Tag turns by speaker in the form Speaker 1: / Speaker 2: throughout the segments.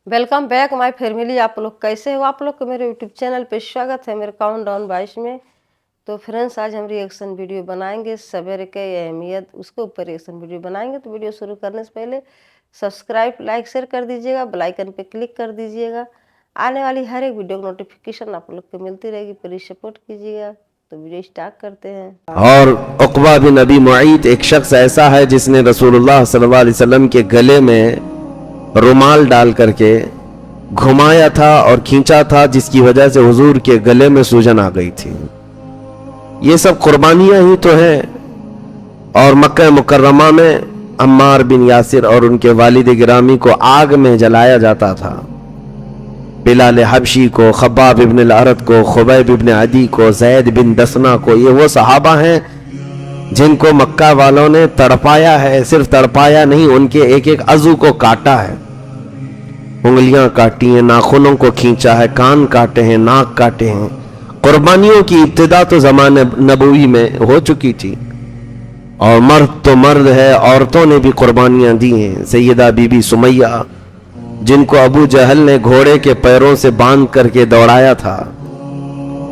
Speaker 1: Welcome back my family. आप लोग कैसे हो? आप लोग को मेरे यूट्यूब चैनल पे स्वागत है मेरे काउंटडाउन 22 में। तो फ्रेंड्स, आज हम रिएक्शन वीडियो बनाएंगे सवेरे के अहमियत, उसके ऊपर रिएक्शन वीडियो बनाएंगे। तो वीडियो शुरू करने से पहले सब्सक्राइब, लाइक, शेयर कर दीजिएगा, बेल आइकन पे क्लिक कर दीजिएगा। आने वाली हर एक वीडियो की नोटिफिकेशन आप लोग को मिलती रहेगी। प्लीज सपोर्ट कीजिएगा। तो वीडियो स्टार्ट करते हैं।
Speaker 2: और उक़बा बिन अबी मुईत एक शख्स ऐसा है जिसने रसूलुल्लाह सल्लल्लाहु अलैहि वसल्लम के गले में रुमाल डाल करके घुमाया था और खींचा था, जिसकी वजह से हुजूर के गले में सूजन आ गई थी। ये सब कुर्बानियां ही तो हैं। और मक्का मुकर्रमा में अम्मार बिन यासिर और उनके वालिद गिरामी को आग में जलाया जाता था। बिलाल हबशी को, खब्बाब इब्न अल-अरत को, खुबैब इब्न अदी को, ज़ैद बिन दसना को, ये वो सहाबा हैं जिनको मक्का वालों ने तड़पाया है। सिर्फ तड़पाया नहीं, उनके एक एक अज़ू को काटा है, उंगलियां काटी हैं, नाखूनों को खींचा है, कान काटे हैं, नाक काटे हैं। कुर्बानियों की इब्तिदा तो ज़माने नबवी में हो चुकी थी, और मर्द तो मर्द है, औरतों ने भी कुर्बानियां दी हैं। सैयदा बीबी सुमैया, जिनको अबू जहल ने घोड़े के पैरों से बांध करके दौड़ाया था,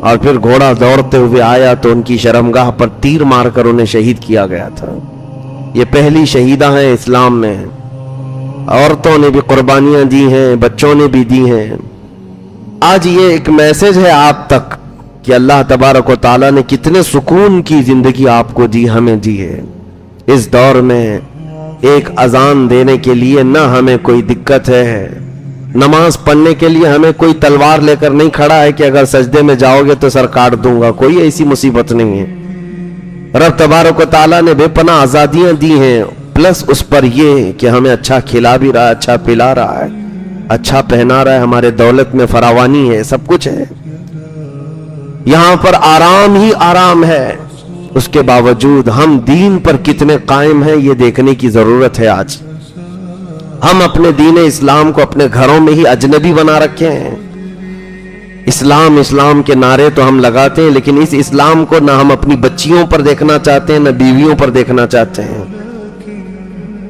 Speaker 2: और फिर घोड़ा दौड़ते हुए आया तो उनकी शर्मगाह पर तीर मारकर उन्हें शहीद किया गया था। ये पहली शहीदा हैं इस्लाम में। औरतों ने भी कुर्बानियां दी हैं, बच्चों ने भी दी हैं। आज ये एक मैसेज है आप तक कि अल्लाह तबारक व तआला ने कितने सुकून की जिंदगी आपको दी, हमें दी है। इस दौर में एक अजान देने के लिए ना हमें कोई दिक्कत है, नमाज पढ़ने के लिए हमें कोई तलवार लेकर नहीं खड़ा है कि अगर सजदे में जाओगे तो सर काट दूंगा। कोई ऐसी मुसीबत नहीं है। रब तबारक व तआला ने बेपनाह आजादियां दी हैं, प्लस उस पर ये कि हमें अच्छा खिला भी रहा है, अच्छा पिला रहा है, अच्छा पहना रहा है, हमारे दौलत में फरावानी है, सब कुछ है। यहां पर आराम ही आराम है। उसके बावजूद हम दीन पर कितने कायम हैं, ये देखने की जरूरत है। आज हम अपने दीन इस्लाम को अपने घरों में ही अजनबी बना रखे हैं। इस्लाम इस्लाम के नारे तो हम लगाते हैं, लेकिन इस इस्लाम को ना हम अपनी बच्चियों पर देखना चाहते हैं, ना बीवियों पर देखना चाहते हैं।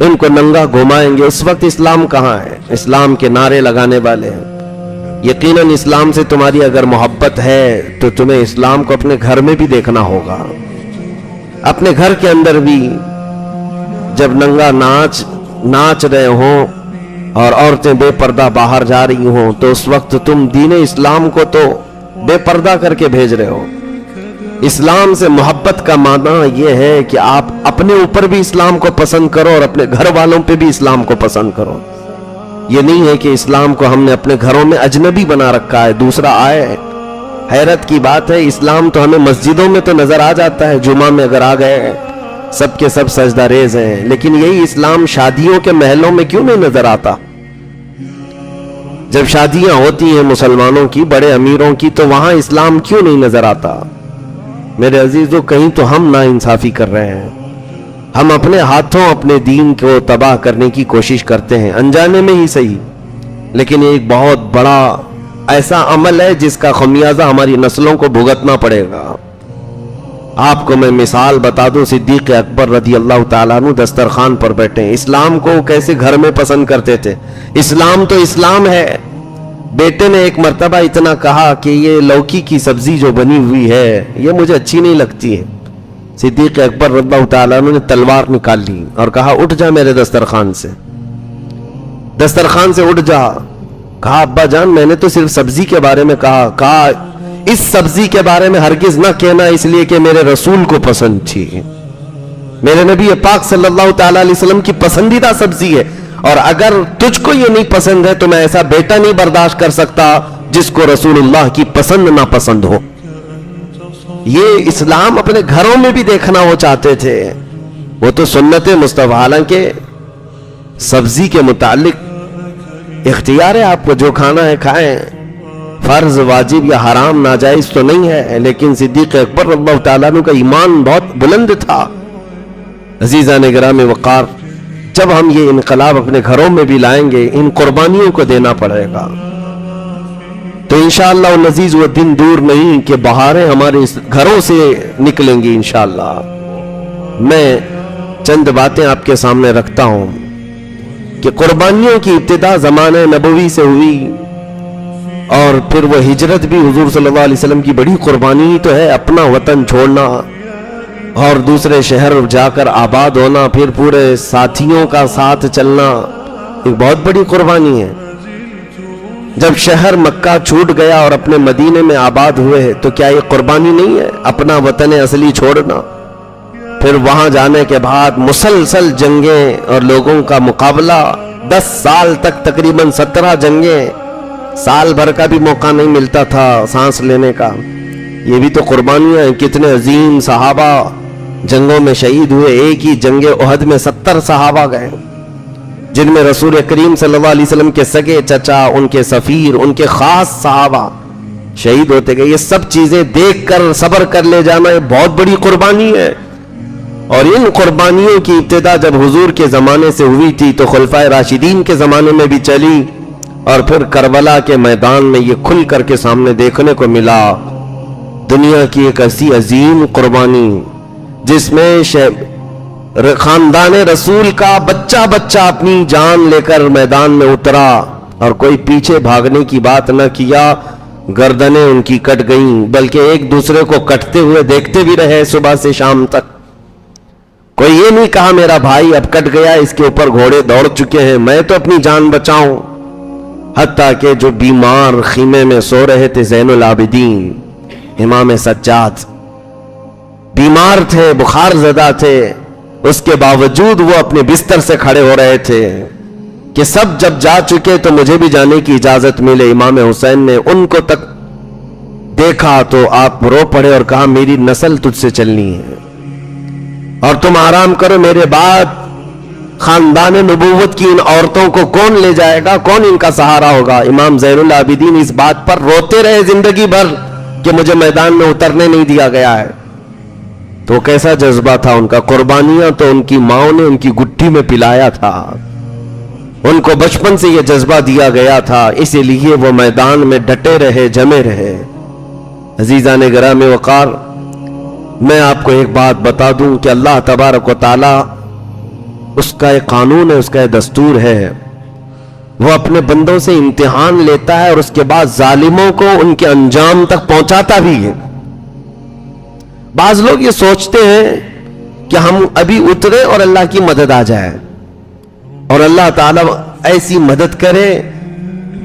Speaker 2: इनको नंगा घुमाएंगे, उस वक्त इस्लाम कहां है? इस्लाम के नारे लगाने वाले हैं। यकीनन इस्लाम से तुम्हारी अगर मोहब्बत है तो तुम्हें इस्लाम को अपने घर में भी देखना होगा। अपने घर के अंदर भी जब नंगा नाच रहे हो और औरतें बेपर्दा बाहर जा रही हो, तो उस वक्त तुम दीन इस्लाम को तो बेपर्दा करके भेज रहे हो। इस्लाम से मोहब्बत का माना यह है कि आप अपने ऊपर भी इस्लाम को पसंद करो और अपने घर वालों पे भी इस्लाम को पसंद करो। ये नहीं है कि इस्लाम को हमने अपने घरों में अजनबी बना रखा है, दूसरा आए। हैरत की बात है, इस्लाम तो हमें मस्जिदों में तो नजर आ जाता है, जुमा में अगर आ गए सबके सब सजदा रेज हैं, लेकिन यही इस्लाम शादियों के महलों में क्यों नहीं नजर आता? जब शादियां होती हैं मुसलमानों की, बड़े अमीरों की, तो वहां इस्लाम क्यों नहीं नजर आता? मेरे अजीजों, कहीं तो हम नाइंसाफी कर रहे हैं। हम अपने हाथों अपने दीन को तबाह करने की कोशिश करते हैं, अनजाने में ही सही, लेकिन एक बहुत बड़ा ऐसा अमल है जिसका खमियाजा हमारी नस्लों को भुगतना पड़ेगा। आपको मैं मिसाल बता दूं, सिद्दीक अकबर रदी अल्लाह ताला अन्हु दस्तरखान पर बैठे, इस्लाम को कैसे घर में पसंद करते थे। इस्लाम तो इस्लाम है। बेटे ने एक मर्तबा इतना कहा कि ये लौकी की सब्जी जो बनी हुई है ये मुझे अच्छी नहीं लगती है। सिद्दीक अकबर रदी अल्लाह ताला अन्हु ने तलवार निकाल ली और कहा, उठ जा मेरे दस्तरखान से, दस्तरखान से उठ जा। कहा, अब्बा जान, मैंने तो सिर्फ सब्जी के बारे में कहा इस सब्जी के बारे में हरगिज ना कहना, इसलिए कि मेरे रसूल को पसंद थी, मेरे नबी पाक सल्लल्लाहु ताला अलैहि वसल्लम की पसंदीदा सब्जी है। और अगर तुझको ये नहीं पसंद है तो मैं ऐसा बेटा नहीं बर्दाश्त कर सकता जिसको रसूलुल्लाह की पसंद ना पसंद हो। ये इस्लाम अपने घरों में भी देखना वो चाहते थे। वो तो सुन्नत मुस्तफा, हालांकि सब्जी के मुतालिक इख्तियार है, आपको जो खाना है खाएं, फर्ज वाजिब या हराम नाजायज तो नहीं है। लेकिन सिद्दीक अकबर रज़ियल्लाहु ताला अन्हु का ईमान बहुत बुलंद था। अजीज़ान गिरामी वक़ार, जब हम ये इनकलाब अपने घरों में भी लाएंगे, इन कुर्बानियों को देना पड़ेगा, तो इंशाअल्लाह नज़ीज़ वो दिन दूर नहीं कि बहारें हमारे घरों से निकलेंगी इंशाअल्लाह। मैं चंद बातें आपके सामने रखता हूं। کہ قربانیوں کی ابتدا زمانہ نبوی سے ہوئی، اور پھر وہ ہجرت بھی حضور صلی اللہ علیہ وسلم کی بڑی قربانی تو ہے، اپنا وطن چھوڑنا اور دوسرے شہر جا کر آباد ہونا، پھر پورے ساتھیوں کا ساتھ چلنا، ایک بہت بڑی قربانی ہے۔ جب شہر مکہ چھوٹ گیا اور اپنے مدینے میں آباد ہوئے تو کیا یہ قربانی نہیں ہے، اپنا وطن اصلی چھوڑنا؟ پھر وہاں جانے کے بعد مسلسل جنگیں اور لوگوں کا مقابلہ، 10 سال تک تقریباً 17 جنگیں، سال بھر کا بھی موقع نہیں ملتا تھا سانس لینے کا۔ یہ بھی تو قربانیاں ہیں۔ کتنے عظیم صحابہ جنگوں میں شہید ہوئے، ایک ہی جنگ احد میں 70 صحابہ گئے، جن میں رسول کریم صلی اللہ علیہ وسلم کے سگے چچا، ان کے سفیر، ان کے خاص صحابہ شہید ہوتے گئے۔ یہ سب چیزیں دیکھ کر صبر کر لے جانا یہ بہت بڑی قربانی ہے۔ اور ان قربانیوں کی ابتدا جب حضور کے زمانے سے ہوئی تھی تو خلفائے راشدین کے زمانے میں بھی چلی، اور پھر کربلا کے میدان میں یہ کھل کر کے سامنے دیکھنے کو ملا۔ دنیا کی ایک ایسی عظیم قربانی جس میں خاندان رسول کا بچہ بچہ اپنی جان لے کر میدان میں اترا، اور کوئی پیچھے بھاگنے کی بات نہ کیا، گردنیں ان کی کٹ گئیں، بلکہ ایک دوسرے کو کٹتے ہوئے دیکھتے بھی رہے صبح سے شام تک۔ کوئی یہ نہیں کہا میرا بھائی اب کٹ گیا، اس کے اوپر گھوڑے دوڑ چکے ہیں، میں تو اپنی جان بچاؤں۔ حتیٰ کہ جو بیمار خیمے میں سو رہے تھے، زین العابدین امام سجاد بیمار تھے، بخار زدہ تھے، اس کے باوجود وہ اپنے بستر سے کھڑے ہو رہے تھے کہ سب جب جا چکے تو مجھے بھی جانے کی اجازت ملے۔ امام حسین نے ان کو تک دیکھا تو آپ رو پڑے اور کہا میری نسل تجھ سے چلنی ہے، اور تم آرام کرو، میرے بعد خاندان نبوت کی ان عورتوں کو کون لے جائے گا، کون ان کا سہارا ہوگا؟ امام زین العابدین اس بات پر روتے رہے زندگی بھر کہ مجھے میدان میں اترنے نہیں دیا گیا ہے۔ تو کیسا جذبہ تھا ان کا! قربانیاں تو ان کی ماں نے ان کی گٹھی میں پلایا تھا، ان کو بچپن سے یہ جذبہ دیا گیا تھا، اسی لیے وہ میدان میں ڈٹے رہے، جمے رہے۔ عزیزان گرامی وقار، میں آپ کو ایک بات بتا دوں کہ اللہ تبارک و تعالی، اس کا ایک قانون ہے، اس کا ایک دستور ہے، وہ اپنے بندوں سے امتحان لیتا ہے اور اس کے بعد ظالموں کو ان کے انجام تک پہنچاتا بھی ہے۔ بعض لوگ یہ سوچتے ہیں کہ ہم ابھی اترے اور اللہ کی مدد آ جائے، اور اللہ تعالیٰ ایسی مدد کرے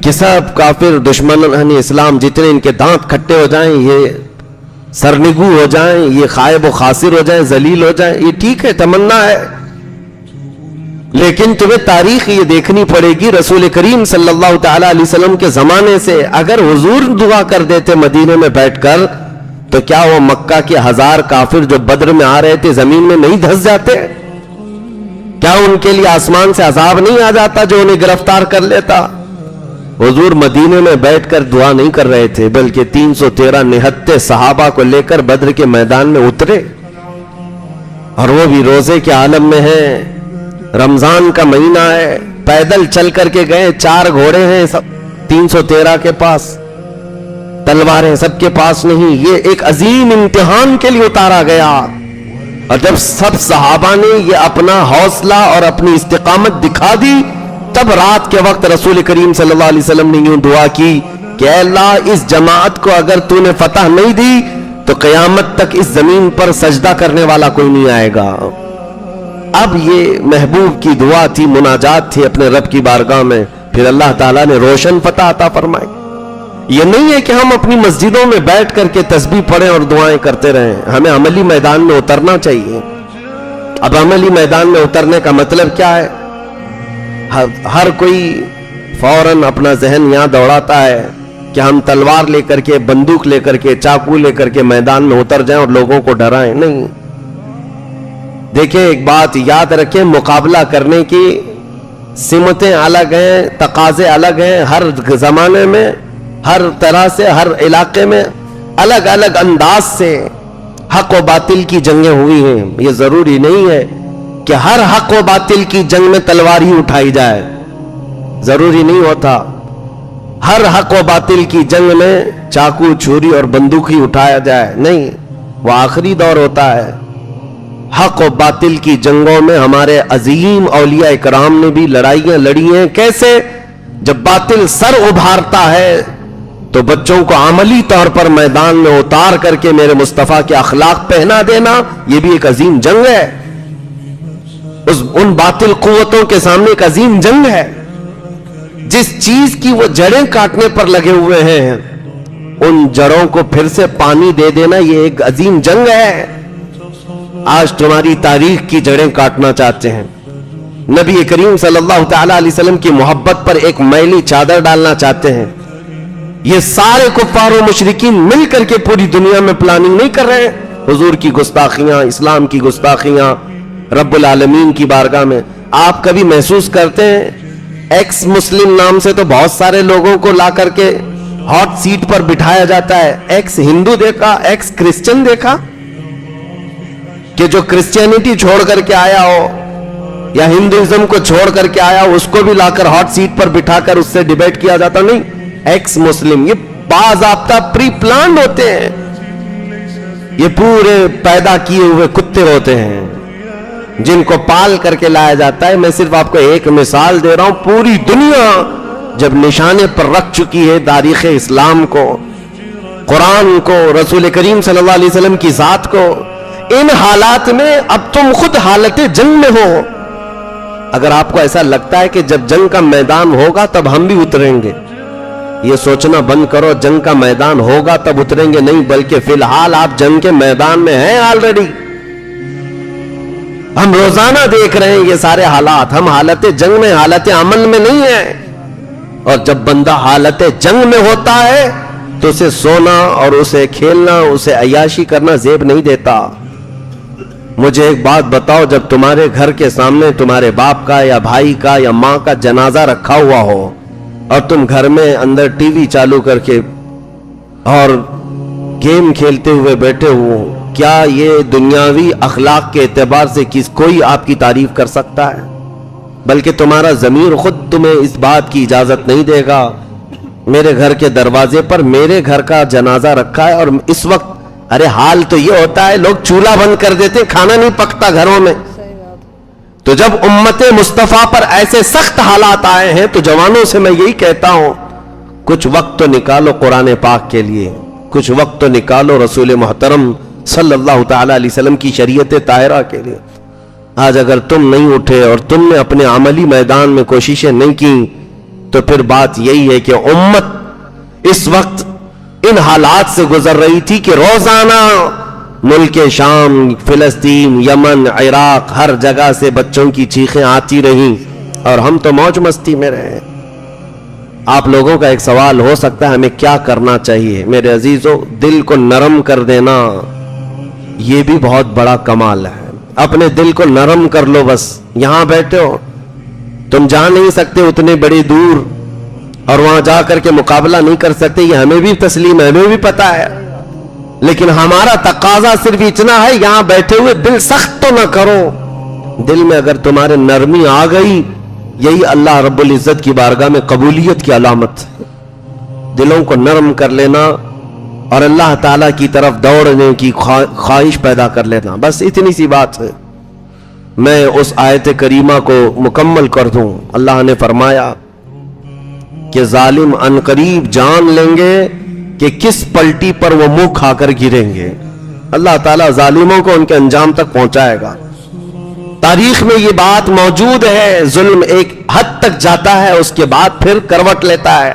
Speaker 2: کہ سب کافر دشمنان اسلام جتنے ان کے دانت کھٹے ہو جائیں، یہ سرنگو ہو جائیں، یہ خائب و خاسر ہو جائیں، ذلیل ہو جائیں۔ یہ ٹھیک ہے، تمنا ہے، لیکن تمہیں تاریخ یہ دیکھنی پڑے گی۔ رسول کریم صلی اللہ تعالی علیہ وسلم کے زمانے سے اگر حضور دعا کر دیتے مدینے میں بیٹھ کر، تو کیا وہ مکہ کے 1000 کافر جو بدر میں آ رہے تھے زمین میں نہیں دھس جاتے؟ کیا ان کے لیے آسمان سے عذاب نہیں آ جاتا جو انہیں گرفتار کر لیتا؟ حضور مدینے میں بیٹھ کر دعا نہیں کر رہے تھے، بلکہ 313 نہتے صحابہ کو لے کر بدر کے میدان میں اترے، اور وہ بھی روزے کے عالم میں ہیں، رمضان کا مہینہ ہے، پیدل چل کر کے گئے، 4 گھوڑے ہیں 313 کے پاس، تلواریں سب کے پاس نہیں۔ یہ ایک عظیم امتحان کے لیے اتارا گیا، اور جب سب صحابہ نے یہ اپنا حوصلہ اور اپنی استقامت دکھا دی، تب رات کے وقت رسول کریم صلی اللہ علیہ وسلم نے یوں دعا کی کہ اے اللہ، اس جماعت کو اگر تو نے فتح نہیں دی تو قیامت تک اس زمین پر سجدہ کرنے والا کوئی نہیں آئے گا۔ اب یہ محبوب کی دعا تھی، مناجات تھی اپنے رب کی بارگاہ میں، پھر اللہ تعالیٰ نے روشن فتح عطا فرمائی۔ یہ نہیں ہے کہ ہم اپنی مسجدوں میں بیٹھ کر کے تسبیح پڑھیں اور دعائیں کرتے رہیں، ہمیں عملی میدان میں اترنا چاہیے۔ اب عملی میدان میں اترنے کا مطلب کیا ہے؟ ہر کوئی فوراً اپنا ذہن یہاں دوڑاتا ہے کہ ہم تلوار لے کر کے، بندوق لے کر کے، چاقو لے کر کے میدان میں اتر جائیں اور لوگوں کو ڈرائیں۔ نہیں، دیکھیں ایک بات یاد رکھیں، مقابلہ کرنے کی سمتیں الگ ہیں، تقاضے الگ ہیں، ہر زمانے میں، ہر طرح سے، ہر علاقے میں الگ الگ انداز سے حق و باطل کی جنگیں ہوئی ہیں۔ یہ ضروری نہیں ہے کہ ہر حق و باطل کی جنگ میں تلوار ہی اٹھائی جائے، ضروری نہیں ہوتا۔ ہر حق و باطل کی جنگ میں چاقو، چھری اور بندوق ہی اٹھایا جائے، نہیں، وہ آخری دور ہوتا ہے۔ حق و باطل کی جنگوں میں ہمارے عظیم اولیاء کرام نے بھی لڑائیاں لڑی ہیں. کیسے؟ جب باطل سر ابھارتا ہے تو بچوں کو عملی طور پر میدان میں اتار کر کے میرے مصطفیٰ کے اخلاق پہنا دینا، یہ بھی ایک عظیم جنگ ہے. ان باطل قوتوں کے سامنے ایک عظیم جنگ ہے. جس چیز کی وہ جڑیں کاٹنے پر لگے ہوئے ہیں ان جڑوں کو پھر سے پانی دے دینا، یہ ایک عظیم جنگ ہے. آج تمہاری تاریخ کی جڑیں کاٹنا چاہتے ہیں، نبی کریم صلی اللہ تعالی علیہ وسلم کی محبت پر ایک میلی چادر ڈالنا چاہتے ہیں. یہ سارے کفار و مشرکین مل کر کے پوری دنیا میں پلاننگ نہیں کر رہے ہیں. حضور کی گستاخیاں، اسلام کی گستاخیاں رب العالمین کی بارگاہ میں. آپ کبھی محسوس کرتے ہیں ایکس مسلم نام سے تو بہت سارے لوگوں کو لا کر کے ہاٹ سیٹ پر بٹھایا جاتا ہے. ایکس ہندو دیکھا، ایکس کرسچن دیکھا کہ جو کرسچینٹی چھوڑ کر کے آیا ہو یا ہندوازم کو چھوڑ کر کے آیا ہو اس کو بھی لا کر ہاٹ سیٹ پر بٹھا کر اس سے ڈیبیٹ کیا جاتا؟ نہیں. ایکس مسلم یہ باضابطہ پری پلانڈ ہوتے ہیں، یہ پورے پیدا کیے ہوئے کتے ہوتے ہیں جن کو پال کر کے لایا جاتا ہے. میں صرف آپ کو ایک مثال دے رہا ہوں. پوری دنیا جب نشانے پر رکھ چکی ہے تاریخ اسلام کو، قرآن کو، رسول کریم صلی اللہ علیہ وسلم کی ذات کو، ان حالات میں اب تم خود حالت جنگ میں ہو. اگر آپ کو ایسا لگتا ہے کہ جب جنگ کا میدان ہوگا تب ہم بھی اتریں گے، یہ سوچنا بند کرو. جنگ کا میدان ہوگا تب اتریں گے نہیں، بلکہ فی الحال آپ جنگ کے میدان میں ہیں آلریڈی. ہم روزانہ دیکھ رہے ہیں یہ سارے حالات. ہم حالت جنگ میں، حالت امن میں نہیں ہیں. اور جب بندہ حالت جنگ میں ہوتا ہے تو اسے سونا اور اسے کھیلنا، اسے عیاشی کرنا زیب نہیں دیتا. مجھے ایک بات بتاؤ، جب تمہارے گھر کے سامنے تمہارے باپ کا یا بھائی کا یا ماں کا جنازہ رکھا ہوا ہو اور تم گھر میں اندر ٹی وی چالو کر کے اور گیم کھیلتے ہوئے بیٹھے ہو، کیا یہ دنیاوی اخلاق کے اعتبار سے کوئی آپ کی تعریف کر سکتا ہے؟ بلکہ تمہارا ضمیر خود تمہیں اس بات کی اجازت نہیں دے گا. میرے گھر کے دروازے پر میرے گھر کا جنازہ رکھا ہے اور اس وقت ارے حال تو یہ ہوتا ہے لوگ چولہا بند کر دیتے، کھانا نہیں پکتا گھروں میں. تو جب امت مصطفیٰ پر ایسے سخت حالات آئے ہیں تو جوانوں سے میں یہی کہتا ہوں، کچھ وقت تو نکالو قرآن پاک کے لیے، کچھ وقت تو نکالو رسول محترم صلی اللہ تعالی علیہ وسلم کی شریعت طاہرہ کے لیے. آج اگر تم نہیں اٹھے اور تم نے اپنے عملی میدان میں کوششیں نہیں کی تو پھر بات یہی ہے کہ امت اس وقت ان حالات سے گزر رہی تھی کہ روزانہ ملک شام، فلسطین، یمن، عراق، ہر جگہ سے بچوں کی چیخیں آتی رہیں اور ہم تو موج مستی میں رہے. آپ لوگوں کا ایک سوال ہو سکتا ہے ہمیں کیا کرنا چاہیے؟ میرے عزیزو، دل کو نرم کر دینا یہ بھی بہت بڑا کمال ہے. اپنے دل کو نرم کر لو. بس یہاں بیٹھے ہو، تم جا نہیں سکتے اتنے بڑی دور اور وہاں جا کر کے مقابلہ نہیں کر سکتے، یہ ہمیں بھی تسلیم ہے، ہمیں بھی پتا ہے. لیکن ہمارا تقاضا صرف اتنا ہے، یہاں بیٹھے ہوئے دل سخت تو نہ کرو. دل میں اگر تمہارے نرمی آ گئی، یہی اللہ رب العزت کی بارگاہ میں قبولیت کی علامت ہے. دلوں کو نرم کر لینا اور اللہ تعالیٰ کی طرف دوڑنے کی خواہش پیدا کر لینا، بس اتنی سی بات ہے. میں اس آیت کریمہ کو مکمل کر دوں. اللہ نے فرمایا کہ ظالم عنقریب جان لیں گے کہ کس پلٹی پر وہ منہ کھا کر گریں گے. اللہ تعالیٰ ظالموں کو ان کے انجام تک پہنچائے گا. تاریخ میں یہ بات موجود ہے، ظلم ایک حد تک جاتا ہے، اس کے بعد پھر کروٹ لیتا ہے.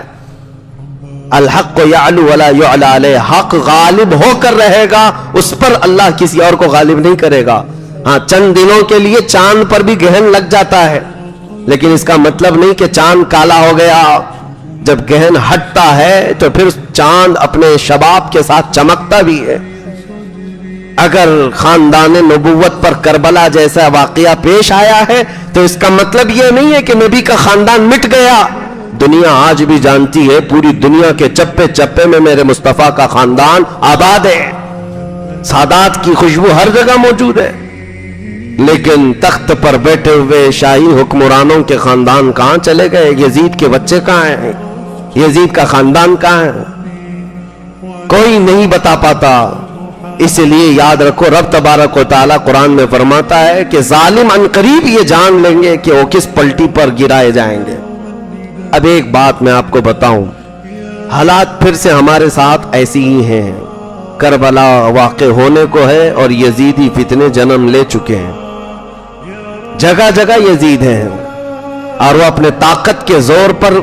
Speaker 2: الحق یعلو ولا یعلی علیہ، حق غالب ہو کر رہے گا، اس پر اللہ کسی اور کو غالب نہیں کرے گا. ہاں، چند دنوں کے لیے چاند پر بھی گہن لگ جاتا ہے، لیکن اس کا مطلب نہیں کہ چاند کالا ہو گیا. جب گہن ہٹتا ہے تو پھر چاند اپنے شباب کے ساتھ چمکتا بھی ہے. اگر خاندان نبوت پر کربلا جیسا واقعہ پیش آیا ہے تو اس کا مطلب یہ نہیں ہے کہ نبی کا خاندان مٹ گیا. دنیا آج بھی جانتی ہے، پوری دنیا کے چپے چپے میں میرے مصطفیٰ کا خاندان آباد ہے. سادات کی خوشبو ہر جگہ موجود ہے. لیکن تخت پر بیٹھے ہوئے شاہی حکمرانوں کے خاندان کہاں چلے گئے؟ یزید کے بچے کہاں ہیں؟ یزید کا خاندان کہاں ہے؟ کوئی نہیں بتا پاتا. इसलिए याद रखो, रब तबारक व तआला कुरान में फरमाता है कि जालिम अनकरीब ये जान लेंगे कि वो किस पलटी पर गिराए जाएंगे। अब एक बात मैं आपको बताऊं, हालात फिर से हमारे साथ ऐसी ही हैं। करबला वाक़े होने को है और यजीदी फितने जन्म ले चुके हैं। जगह जगह यजीद हैं और वो अपने ताकत के जोर पर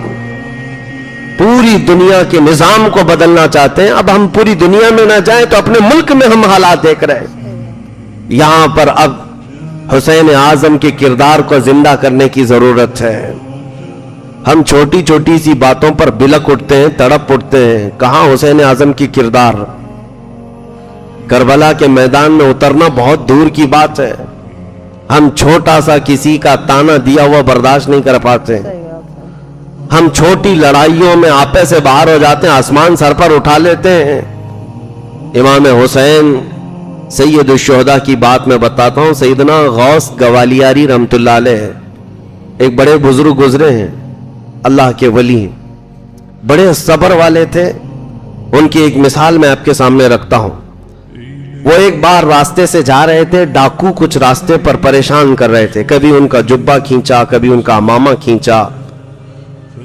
Speaker 2: पूरी दुनिया के निजाम को बदलना चाहते हैं। अब हम पूरी दुनिया में ना जाएं तो अपने मुल्क में हम हालात देख रहे हैं। यहां पर अब हुसैन आजम के किरदार को जिंदा करने की जरूरत है। हम छोटी छोटी सी बातों पर बिलक उठते हैं, तड़प उठते हैं। कहां हुसैन आजम की किरदार? करबला के मैदान में उतरना बहुत दूर की बात है। हम छोटा सा किसी का ताना दिया हुआ बर्दाश्त नहीं कर पाते। हम छोटी लड़ाइयों में आपे से बाहर हो जाते हैं, आसमान सर पर उठा लेते हैं। इमाम हुसैन सैयद शुहदा की बात मैं बताता हूं। सैयदना गौस गवालियारी रहमतुल्लाह अलैह एक बड़े बुजुर्ग गुजरे हैं, अल्लाह के वली, बड़े सब्र वाले थे। उनकी एक मिसाल मैं आपके सामने रखता हूं। वो एक बार रास्ते से जा रहे थे, डाकू कुछ रास्ते पर परेशान कर रहे थे। कभी उनका जुब्बा खींचा, कभी उनका अमामा खींचा।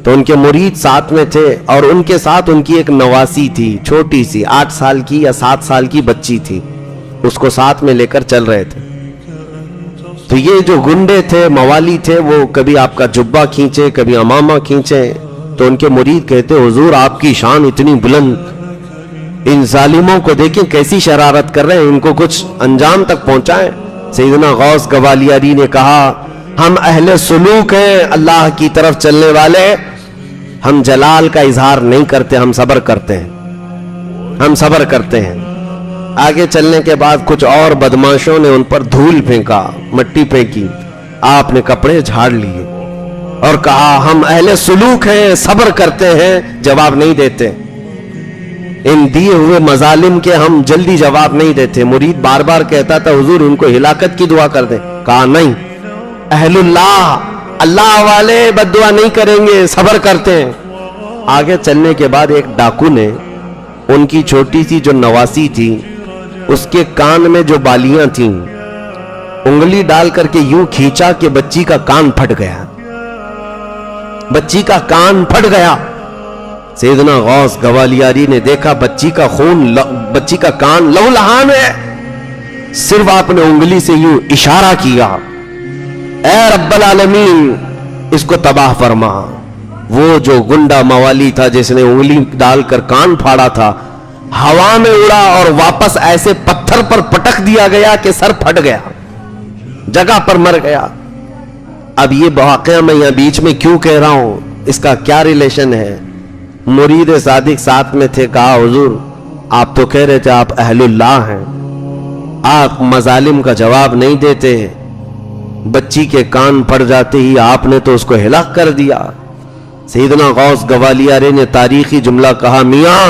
Speaker 2: तो उनके मुरीद साथ में थे और उनके साथ उनकी एक नवासी थी, छोटी सी 8 साल की या 7 साल की बच्ची थी। उसको साथ में लेकर चल रहे थे। तो ये जो गुंडे थे, मवाली थे, वो कभी आपका जुब्बा खींचे, कभी अमामा खींचे। तो उनके मुरीद कहते, हुजूर आपकी शान इतनी बुलंद, इन जालिमों को देखें कैसी शरारत कर रहे हैं, इनको कुछ अंजाम तक पहुंचाएं। सैयदना गौस गवालियारी ने कहा, हम अहले सुलूक हैं, अल्लाह की तरफ चलने वाले। हम जलाल का इजहार नहीं करते, हम सब्र करते हैं, हम सब्र करते हैं। आगे चलने के बाद कुछ और बदमाशों ने उन पर धूल फेंका, मिट्टी फेंकी। आपने कपड़े झाड़ लिए और कहा, हम अहले सुलूक हैं, सब्र करते हैं, जवाब नहीं देते। इन दिए हुए मजालिम के हम जल्दी जवाब नहीं देते। मुरीद बार बार कहता था, हुजूर इनको हिलाकत की दुआ कर दें। कहा नहीं, अहलुल्लाह, अल्लाह वाले बद्दुआ नहीं करेंगे, सब्र करते हैं। आगे चलने के बाद एक डाकू ने उनकी छोटी सी जो नवासी थी, उसके कान में जो बालियां थीं, उंगली डाल करके यूं खींचा कि बच्ची का कान फट गया। बच्ची का कान फट गया। सैयदना गौस गवालियारी ने देखा बच्ची का खून, बच्ची का कान लहूलुहान है। सिर्फ आपने उंगली से यूं इशारा किया, ऐ रब्बल आलमीन, इसको तबाह फरमा। वो जो गुंडा मवाली था जिसने उंगली डालकर कान फाड़ा था, हवा में उड़ा और वापस ऐसे पत्थर पर पटक दिया गया कि सर फट गया, जगह पर मर गया। अब ये वाकया मैं यहां बीच में क्यों कह रहा हूं, इसका क्या रिलेशन है? मुरीद सादिक साथ में थे। कहा, हुजूर आप तो कह रहे थे आप अहलुल्लाह हैं, आप मजालिम का जवाब नहीं देते। बच्ची के कान फट जाते ही आपने तो उसको हिलाक कर दिया। सैयदना गौस गवालियारी ने तारीखी जुमला कहा, मियां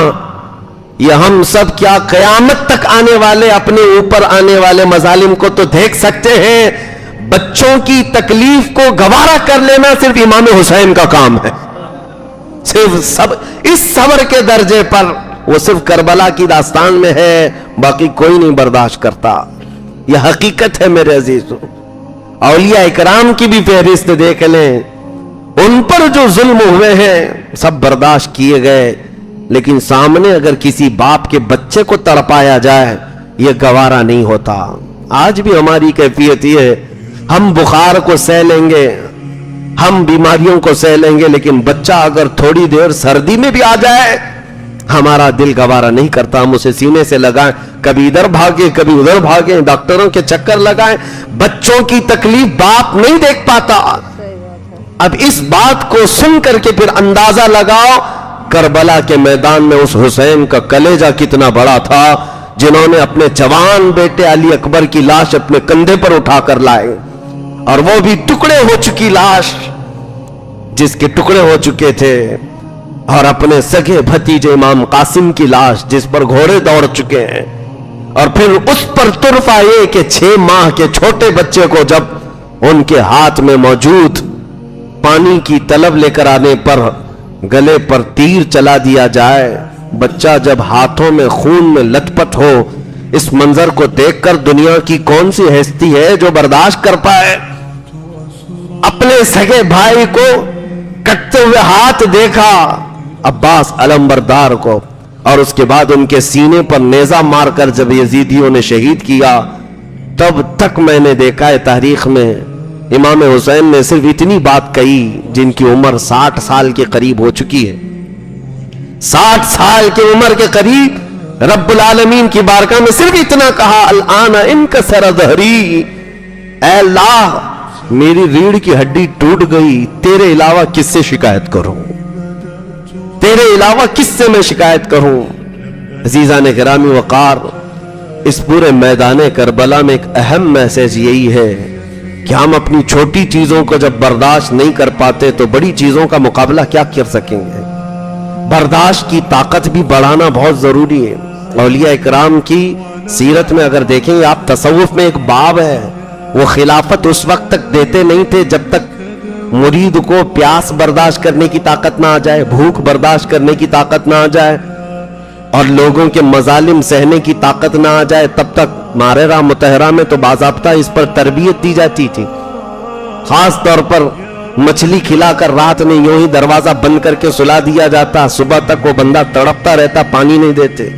Speaker 2: ये हम सब क्या कयामत तक आने वाले, अपने ऊपर आने वाले मजालिम को तो देख सकते हैं, बच्चों की तकलीफ को गवारा कर लेना सिर्फ इमाम हुसैन का काम है। सिर्फ सब इस सब्र के दर्जे पर वो सिर्फ करबला की दास्तान में है, बाकी कोई नहीं बर्दाश्त करता। यह हकीकत है मेरे अजीजों। औलिया इकराम की भी फहरिस्त देख लें, उन पर जो जुल्म हुए हैं सब बर्दाश्त किए गए, लेकिन सामने अगर किसी बाप के बच्चे को तड़पाया जाए, यह गवारा नहीं होता। आज भी हमारी कैफियत ये है, हम बुखार को सह लेंगे, हम बीमारियों को सह लेंगे, लेकिन बच्चा अगर थोड़ी देर सर्दी में भी आ जाए, हमारा दिल गवारा नहीं करता। हम उसे सीने से लगाएं, कभी इधर भागे कभी उधर भागे, डॉक्टरों के चक्कर लगाएं, बच्चों की तकलीफ बाप नहीं देख पाता। अब इस बात को सुन करके फिर अंदाजा लगाओ, करबला के मैदान में उस हुसैन का कलेजा कितना बड़ा था, जिन्होंने अपने जवान बेटे अली अकबर की लाश अपने कंधे पर उठाकर लाए, और वो भी टुकड़े हो चुकी लाश, जिसके टुकड़े हो चुके थे, और अपने सगे भतीजे इमाम कासिम की लाश जिस पर घोड़े दौड़ चुके हैं, और फिर उस पर तुरफा ये कि 6 माह के छोटे बच्चे को जब उनके हाथ में मौजूद पानी की तलब लेकर आने पर गले पर तीर चला दिया जाए, बच्चा जब हाथों में खून में लथपथ हो, اس منظر کو دیکھ کر دنیا کی کون سی ہستی ہے جو برداشت کر پائے؟ اپنے سگے بھائی کو کٹتے ہوئے ہاتھ دیکھا، عباس علمبردار کو، اور اس کے بعد ان کے سینے پر نیزہ مار کر جب یزیدیوں نے شہید کیا، تب تک میں نے دیکھا ہے تاریخ میں امام حسین نے صرف اتنی بات کہی جن کی عمر 60 سال کے قریب ہو چکی ہے. 60 سال کی عمر کے قریب رب العالمین کی بارگاہ میں صرف اتنا کہا، الآن انکسر ظہری، اے اللہ میری ریڑھ کی ہڈی ٹوٹ گئی، تیرے علاوہ کس سے شکایت کروں، تیرے علاوہ کس سے میں شکایت کروں. عزیزان گرامی وقار، اس پورے میدان کربلا میں ایک اہم میسج یہی ہے کہ ہم اپنی چھوٹی چیزوں کو جب برداشت نہیں کر پاتے تو بڑی چیزوں کا مقابلہ کیا کر سکیں گے. برداشت کی طاقت بھی بڑھانا بہت ضروری ہے. اولیاء اکرام کی سیرت میں اگر دیکھیں گے آپ، تصوف میں ایک باب ہے، وہ خلافت اس وقت تک دیتے نہیں تھے جب تک مرید کو پیاس برداشت کرنے کی طاقت نہ آ جائے، بھوک برداشت کرنے کی طاقت نہ آ جائے، اور لوگوں کے مظالم سہنے کی طاقت نہ آ جائے. تب تک ماررہ متحرہ میں تو باضابطہ اس پر تربیت دی جاتی تھی. خاص طور پر مچھلی کھلا کر رات میں یوں ہی دروازہ بند کر کے سلا دیا جاتا، صبح تک وہ بندہ تڑپتا رہتا، پانی نہیں دیتے.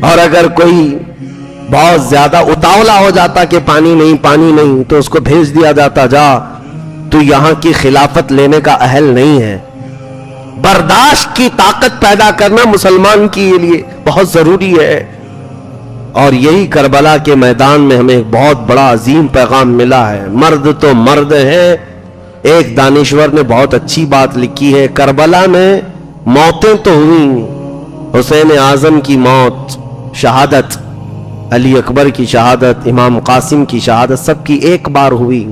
Speaker 2: اور اگر کوئی بہت زیادہ اتاولا ہو جاتا کہ پانی نہیں تو اس کو بھیج دیا جاتا، جا تو یہاں کی خلافت لینے کا اہل نہیں ہے. برداشت کی طاقت پیدا کرنا مسلمان کے لیے بہت ضروری ہے. اور یہی کربلا کے میدان میں ہمیں ایک بہت بڑا عظیم پیغام ملا ہے. مرد تو مرد ہے. ایک دانشور نے بہت اچھی بات لکھی ہے، کربلا میں موتیں تو ہوئیں، حسین اعظم کی موت، شہادت، علی اکبر کی شہادت، امام قاسم کی شہادت، سب کی ایک بار ہوئی،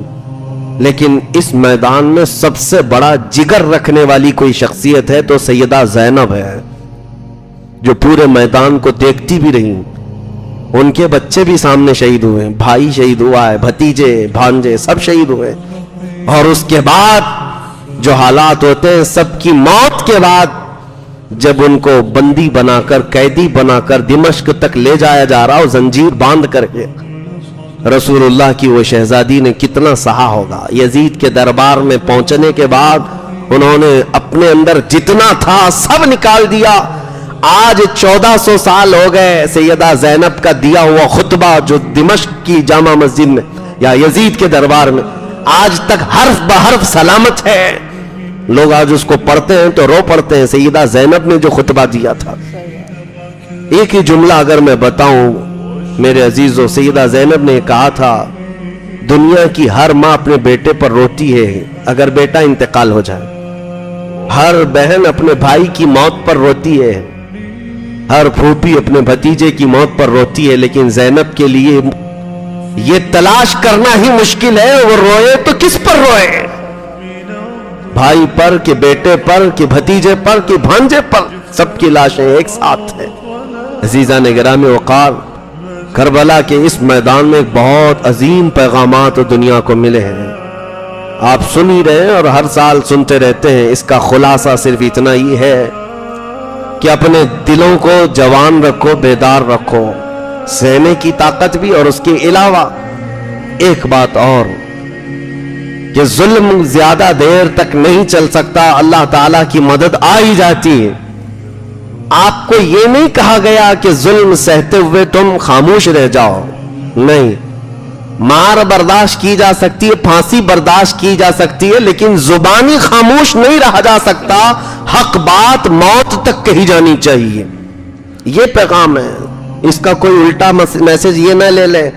Speaker 2: لیکن اس میدان میں سب سے بڑا جگر رکھنے والی کوئی شخصیت ہے تو سیدہ زینب ہے، جو پورے میدان کو دیکھتی بھی رہی. ان کے بچے بھی سامنے شہید ہوئے، بھائی شہید ہوا ہے، بھتیجے بھانجے سب شہید ہوئے. اور اس کے بعد جو حالات ہوتے ہیں، سب کی موت کے بعد جب ان کو بندی بنا کر، قیدی بنا کر دمشق تک لے جایا جا رہا، زنجیر باندھ کر کے، رسول اللہ کی وہ شہزادی نے کتنا سہا ہوگا. یزید کے دربار میں پہنچنے کے بعد انہوں نے اپنے اندر جتنا تھا سب نکال دیا. آج 1400 سال ہو گئے سیدہ زینب کا دیا ہوا خطبہ جو دمشق کی جامع مسجد میں یا یزید کے دربار میں آج تک حرف بحرف سلامت ہے. لوگ آج اس کو پڑھتے ہیں تو رو پڑتے ہیں. سیدہ زینب نے جو خطبہ دیا تھا، ایک ہی جملہ اگر میں بتاؤں میرے عزیزو، سیدہ زینب نے کہا تھا، دنیا کی ہر ماں اپنے بیٹے پر روتی ہے اگر بیٹا انتقال ہو جائے، ہر بہن اپنے بھائی کی موت پر روتی ہے، ہر پھوپھی اپنے بھتیجے کی موت پر روتی ہے، لیکن زینب کے لیے یہ تلاش کرنا ہی مشکل ہے وہ روئے تو کس پر روئے، بھائی پر کہ بیٹے پر کہ بھتیجے پر کہ بھانجے پر، سب کی لاشیں ایک ساتھ ہیں. عزیزان گرامی وقار، کربلا کے اس میدان میں ایک بہت عظیم پیغامات دنیا کو ملے ہیں. آپ سن ہی رہے ہیں اور ہر سال سنتے رہتے ہیں. اس کا خلاصہ صرف اتنا ہی ہے کہ اپنے دلوں کو جوان رکھو، بیدار رکھو، سہنے کی طاقت بھی، اور اس کے علاوہ ایک بات اور کہ ظلم زیادہ دیر تک نہیں چل سکتا، اللہ تعالیٰ کی مدد آ ہی جاتی ہے. آپ کو یہ نہیں کہا گیا کہ ظلم سہتے ہوئے تم خاموش رہ جاؤ، نہیں، مار برداشت کی جا سکتی ہے، پھانسی برداشت کی جا سکتی ہے، لیکن زبانی خاموش نہیں رہا جا سکتا. حق بات موت تک کہی جانی چاہیے. یہ پیغام ہے. اس کا کوئی الٹا میسج یہ نہ لے لے.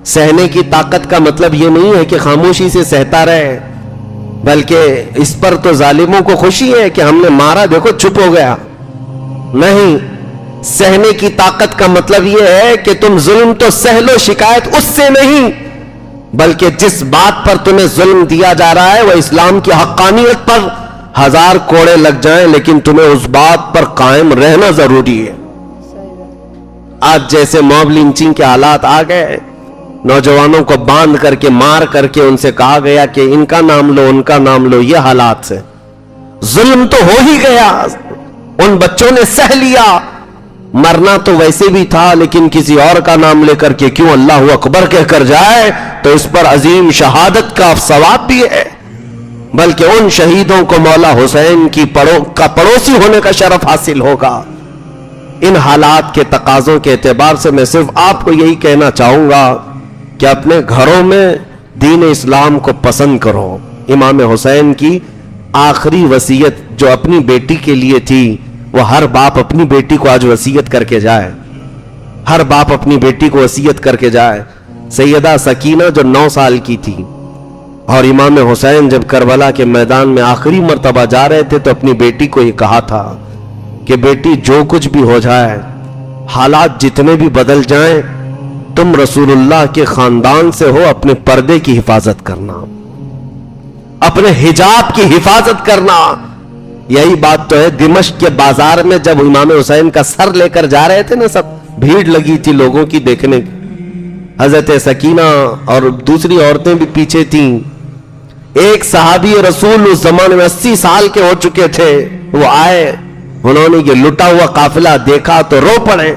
Speaker 2: سہنے کی طاقت کا مطلب یہ نہیں ہے کہ خاموشی سے سہتا رہے، بلکہ اس پر تو ظالموں کو خوشی ہے کہ ہم نے مارا، دیکھو چپ ہو گیا. نہیں، سہنے کی طاقت کا مطلب یہ ہے کہ تم ظلم تو سہ لو، شکایت اس سے نہیں، بلکہ جس بات پر تمہیں ظلم دیا جا رہا ہے وہ اسلام کی حقانیت پر 1000 کوڑے لگ جائیں، لیکن تمہیں اس بات پر قائم رہنا ضروری ہے. آج جیسے موب لنچنگ کے حالات آ گئے، نوجوانوں کو باندھ کر کے مار کر کے ان سے کہا گیا کہ ان کا نام لو، ان کا نام لو، یہ حالات سے ظلم تو ہو ہی گیا، ان بچوں نے سہ لیا، मरना तो वैसे भी था, लेकिन किसी और का नाम लेकर के क्यों अल्लाह अकबर कहकर जाए तो इस पर अजीम शहादत का सवाब भी है। बल्कि उन शहीदों को मौला हुसैन की पड़ोसी होने का शरफ हासिल होगा। इन हालात के तकाजों के एतबार से मैं सिर्फ आपको यही कहना चाहूंगा कि अपने घरों में दीन इस्लाम को पसंद करो। इमाम हुसैन की आखिरी वसीयत जो अपनी बेटी के लिए थी, वो हर बाप अपनी बेटी को आज वसीयत करके जाए, हर बाप अपनी बेटी को वसीयत करके जाए। सैयदा सकीना जो 9 साल की थी और इमाम हुसैन जब करबला के मैदान में आखिरी मर्तबा जा रहे थे तो अपनी बेटी को ये कहा था कि बेटी जो कुछ भी हो जाए, हालात जितने भी बदल जाएं, तुम रसूलुल्लाह के खानदान से हो, अपने पर्दे की हिफाजत करना, अपने हिजाब की हिफाजत करना। यही बात तो है। दिमश्क के बाजार में जब इमाम हुसैन का सर लेकर जा रहे थे ना, सब भीड़ लगी थी लोगों की देखने की। हजरत सकीना और दूसरी औरतें भी पीछे थीं। एक सहाबी रसूल उस जमाने में 80 साल के हो चुके थे, वो आए, उन्होंने ये लुटा हुआ काफिला देखा तो रो पड़े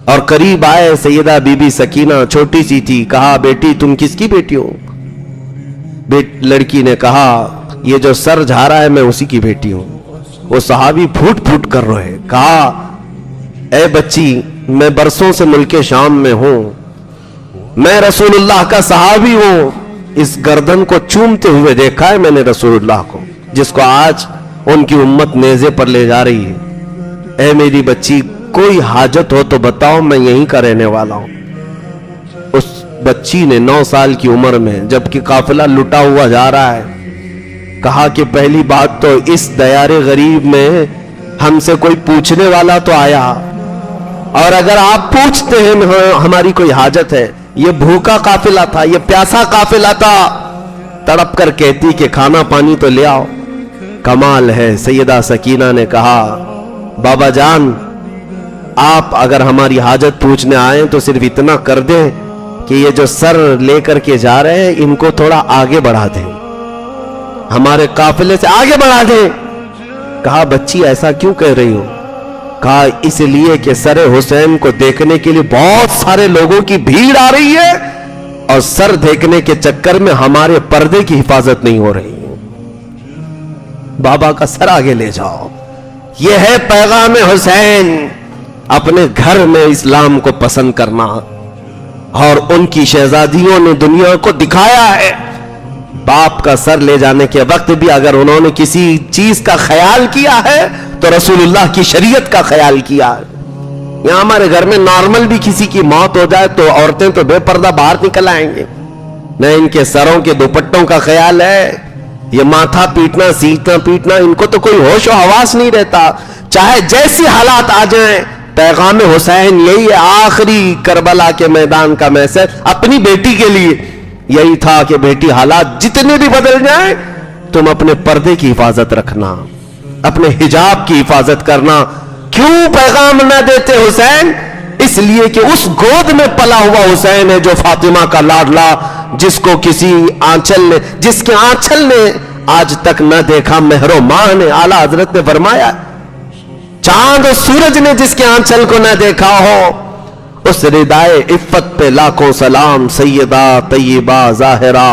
Speaker 2: और करीब आए। सैयदा बीबी सकीना छोटी सी थी, कहा बेटी तुम किसकी बेटी हो? लड़की ने कहा ये जो सर जा रहा है मैं उसी की बेटी हूं। वो सहाबी फूट फूट कर रोए, कहा ए बच्ची, मैं बरसों से मुल्के शाम में हूं, मैं रसूलुल्लाह का सहाबी हूं। इस गर्दन को चूमते हुए देखा है मैंने रसूलुल्लाह को, जिसको आज उनकी उम्मत नेज़े पर ले जा रही है। ए मेरी बच्ची, कोई हाजत हो तो बताओ, मैं यहीं का रहने वाला हूं। उस बच्ची ने 9 साल की उम्र में, जबकि काफिला लुटा हुआ जा रहा है, कहा कि पहली बात तो इस दयारे गरीब में हमसे कोई पूछने वाला तो आया, और अगर आप पूछते हैं हमारी कोई हाजत है, ये भूखा काफिला था, ये प्यासा काफिला था, तड़प कर कहती कि खाना पानी तो ले आओ। कमाल है। सैयदा सकीना ने कहा बाबा जान, आप अगर हमारी हाजत पूछने आए तो सिर्फ इतना कर दें कि ये जो सर लेकर के जा रहे हैं इनको थोड़ा आगे बढ़ा दें, हमारे काफिले से आगे बढ़ा दें। कहा बच्ची ऐसा क्यों कह रही हो? कहा इसलिए कि सर हुसैन को देखने के लिए बहुत सारे लोगों की भीड़ आ रही है और सर देखने के चक्कर में हमारे पर्दे की हिफाजत नहीं हो रही। बाबा का सर आगे ले जाओ। यह है पैगाम हुसैन, अपने घर में इस्लाम को पसंद करना। और उनकी शहजादियों ने दुनिया को दिखाया है। बाप का सर ले जाने के वक्त भी अगर उन्होंने किसी चीज का ख्याल किया है तो रसूलुल्लाह की शरीयत का ख्याल किया है। यहां हमारे घर में नॉर्मल भी किसी की मौत हो जाए तो औरतें तो बेपर्दा बाहर निकल आएंगे, न इनके सरों के दुपट्टों का ख्याल है। ये माथा पीटना, सीना पीटना, इनको तो कोई होश और हवास नहीं रहता। चाहे जैसी हालात आ जाएं, पैगाम हुसैन यही है। आखिरी करबला के मैदान का मैसेज अपनी बेटी के लिए यही था कि बेटी हालात जितने भी बदल जाएं, तुम अपने पर्दे की हिफाजत रखना, अपने हिजाब की हिफाजत करना। क्यों पैगाम न देते हुसैन? इसलिए कि उस गोद में पला हुआ हुसैन है जो फातिमा का लाडला, जिसको किसी आंचल ने, जिसके आंचल ने आज तक न देखा मेहरो मां ने। आला हजरत ने फरमाया चांद और सूरज ने जिसके आंचल को न देखा हो, उस रिदाए इफ्फत पे लाखों सलाम। सैयदा तैयबा जाहिरा,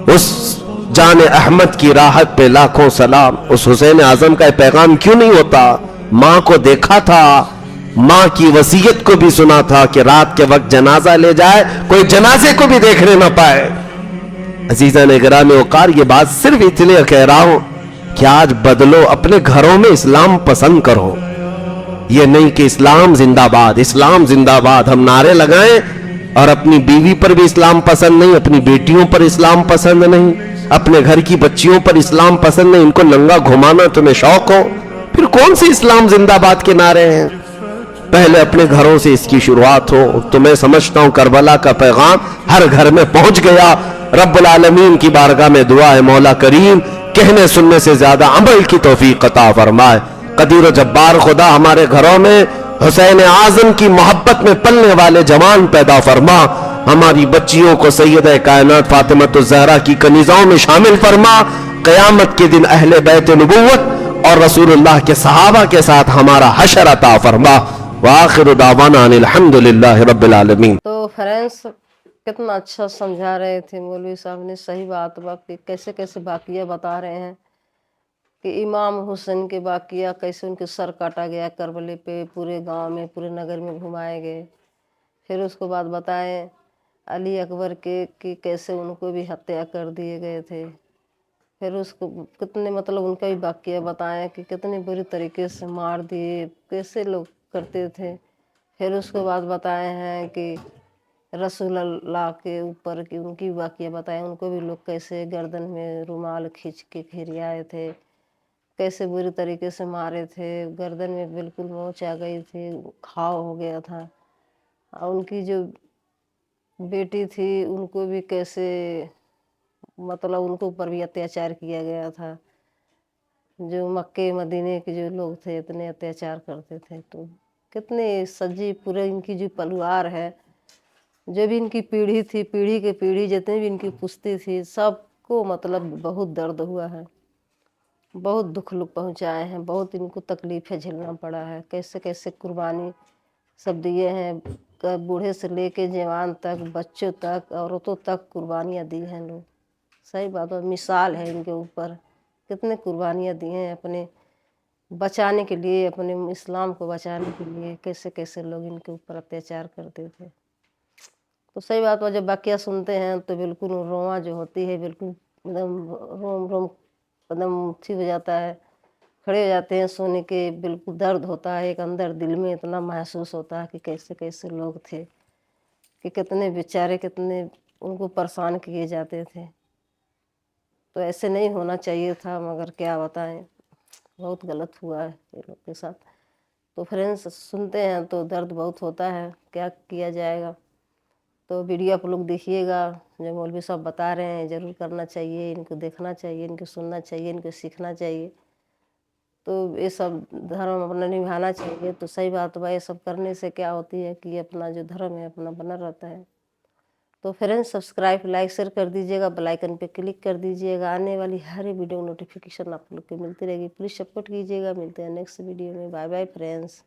Speaker 2: उस जाने अहमद की राहत पे लाखों सलाम। उस हुसैन आजम का पैगाम क्यों नहीं होता? मां को देखा था, मां की वसीयत को भी सुना था कि रात के वक्त जनाजा ले जाए, कोई जनाजे को भी देखने ना पाए। अजीजा ने गिरामे वकार, ये बात सिर्फ इसलिए कह रहा हूं कि आज बदलो, अपने घरों में इस्लाम पसंद करो। ये नहीं कि इस्लाम जिंदाबाद, इस्लाम जिंदाबाद हम नारे लगाएं और अपनी बीवी पर भी इस्लाम पसंद नहीं, अपनी बेटियों पर इस्लाम पसंद नहीं, अपने घर की बच्चियों पर इस्लाम पसंद नहीं, इनको नंगा घुमाना तुम्हें शौक हो, फिर कौन सी इस्लाम जिंदाबाद के नारे हैं? पहले अपने घरों से इसकी शुरुआत हो। तो मैं समझता हूं करबला का पैगाम हर घर में पहुंच गया। रब्बुल आलमीन की बारगाह में दुआ है मौला करीम कहने सुनने से ज्यादा अमल की तौफीक अता फरमाए। कदीर जब्बार खुदा हमारे घरों में हुसैन आजम की मोहब्बत में पलने वाले जवान पैदा फरमा। हमारी बच्चियों को सैयदा कायनात फातिमा ज़हरा की कनीज़ाओं में शामिल फरमा। क़यामत के दिन अहले बैत नबुव्वत اور रसूलुल्लाह के सहाबा के साथ हमारा हशर अता फरमा। वाखिर दावाना अनिल हम्दुलिल्लाहि रब्बिल आलमीन।
Speaker 1: तो फ्रेंड्स कितना अच्छा समझा रहे थे मौलवी साहब ने, सही बात कि कैसे कैसे वाक़िया बता रहे हैं कि इमाम हुसैन के वाक़िया, कैसे उनके सर काटा गया करबले पे, पूरे गांव में पूरे नगर में घुमाए गए। फिर उसके बाद बताएं अली अकबर के कि कैसे उनको भी हत्या कर दिए गए थे। फिर उसको कितने मतलब उनका भी वाक़िया बताएं कि कितने बुरी तरीके से मार दिए, कैसे लोग करते थे। फिर उसके बाद बताए हैं कि रसूलुल्लाह के ऊपर की उनकी वाक़िया बताएं, उनको भी लोग कैसे गर्दन में रुमाल खींच के घेरियाए थे, कैसे बुरी तरीके से मारे थे, गर्दन में बिल्कुल मोच आ गई थी, घाव हो गया था। और उनकी जो बेटी थी उनको भी कैसे मतलब उनको ऊपर भी अत्याचार किया गया था। जो मक्के मदीने के जो लोग थे इतने अत्याचार करते थे। तो कितने सजी पूरे इनकी जो परिवार है, जो भी इनकी पीढ़ी थी, पीढ़ी के पीढ़ी जितनी भी इनकी पुश्ती थी, सबको मतलब बहुत दर्द हुआ है, बहुत दुख लोग पहुँचाए हैं, बहुत इनको तकलीफ़ें झेलना पड़ा है। कैसे कैसे कुर्बानी सब दिए हैं, बूढ़े से लेके जवान तक, बच्चों तक, औरतों तक कुर्बानियाँ दी हैं लोग। सही बात है, मिसाल है इनके ऊपर, कितने कुर्बानियाँ दी हैं अपने बचाने के लिए, अपने इस्लाम को बचाने के लिए। कैसे कैसे लोग इनके ऊपर अत्याचार करते थे। तो सही बात है, जब वाक़िया सुनते हैं तो बिल्कुल रोआं जो होती है बिल्कुल एकदम रोम रोम एकदम अथी हो जाता है, खड़े हो जाते हैं सोने के, बिल्कुल दर्द होता है एक अंदर दिल में, इतना महसूस होता है कि कैसे कैसे लोग थे, कि कितने बेचारे कितने उनको परेशान किए जाते थे। तो ऐसे नहीं होना चाहिए था, मगर क्या बताएं, बहुत गलत हुआ है ये लोग के साथ। तो फ्रेंड्स सुनते हैं तो दर्द बहुत होता है, क्या किया जाएगा। तो वीडियो आप लोग देखिएगा, जो मौलवी साहब बता रहे हैं ज़रूर करना चाहिए, इनको देखना चाहिए, इनको सुनना चाहिए, इनको सीखना चाहिए। तो ये सब धर्म अपना निभाना चाहिए। तो सही बात है, ये सब करने से क्या होती है कि अपना जो धर्म है अपना बना रहता है। तो फ्रेंड्स सब्सक्राइब लाइक शेयर कर दीजिएगा, बेल आइकन पे क्लिक कर दीजिएगा, आने वाली हर वीडियो नोटिफिकेशन आप लोग को मिलती रहेगी। प्लीज़ सपोर्ट कीजिएगा। मिलते हैं नेक्स्ट वीडियो में। Bye bye friends.